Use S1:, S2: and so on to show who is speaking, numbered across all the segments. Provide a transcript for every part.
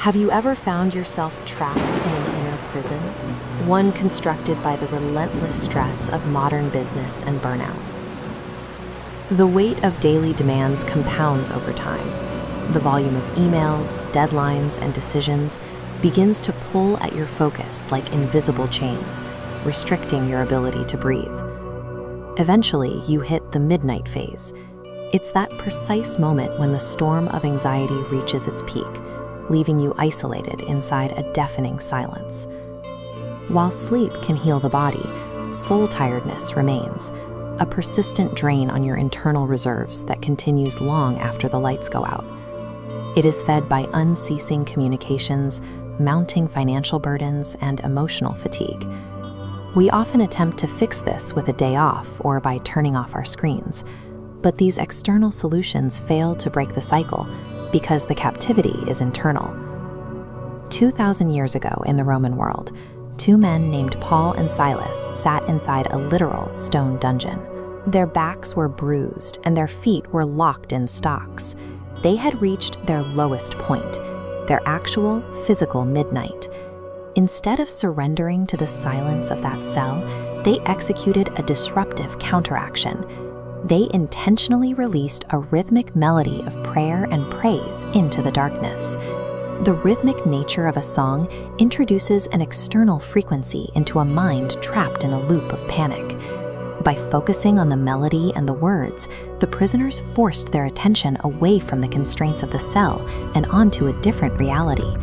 S1: Have you ever found yourself trapped in an inner prison? One constructed by the relentless stress of modern business and burnout. The weight of daily demands compounds over time. The volume of emails, deadlines, and decisions begins to pull at your focus like invisible chains, restricting your ability to breathe. Eventually, you hit the midnight phase. It's that precise moment when the storm of anxiety reaches its peak, leaving you isolated inside a deafening silence. While sleep can heal the body, soul tiredness remains, a persistent drain on your internal reserves that continues long after the lights go out. It is fed by unceasing communications, mounting financial burdens, and emotional fatigue. We often attempt to fix this with a day off or by turning off our screens, but these external solutions fail to break the cycle because the captivity is internal. 2,000 years ago in the Roman world, two men named Paul and Silas sat inside a literal stone dungeon. Their backs were bruised and their feet were locked in stocks. They had reached their lowest point, their actual physical midnight. Instead of surrendering to the silence of that cell, they executed a disruptive counteraction. They intentionally released a rhythmic melody of prayer and praise into the darkness. The rhythmic nature of a song introduces an external frequency into a mind trapped in a loop of panic. By focusing on the melody and the words, the prisoners forced their attention away from the constraints of the cell and onto a different reality.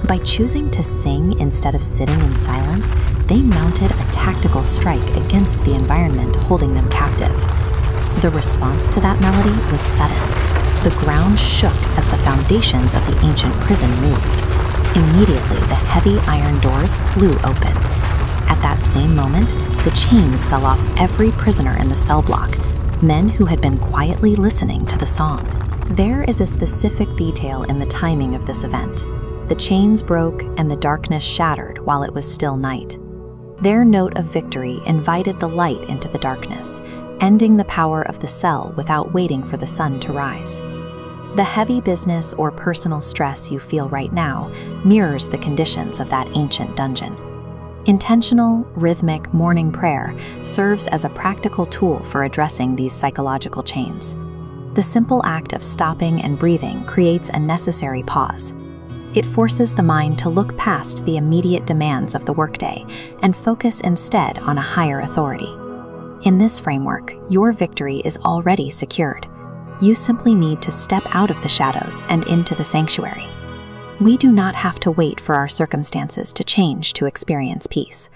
S1: By choosing to sing instead of sitting in silence, they mounted a tactical strike against the environment holding them captive. The response to that melody was sudden. The ground shook as the foundations of the ancient prison moved. Immediately, the heavy iron doors flew open. At that same moment, the chains fell off every prisoner in the cell block, men who had been quietly listening to the song. There is a specific detail in the timing of this event. The chains broke and the darkness shattered while it was still night. Their note of victory invited the light into the darkness, ending the power of the cell without waiting for the sun to rise. The heavy business or personal stress you feel right now mirrors the conditions of that ancient dungeon. Intentional, rhythmic morning prayer serves as a practical tool for addressing these psychological chains. The simple act of stopping and breathing creates a necessary pause. It forces the mind to look past the immediate demands of the workday and focus instead on a higher authority. In this framework, your victory is already secured. You simply need to step out of the shadows and into the sanctuary. We do not have to wait for our circumstances to change to experience peace.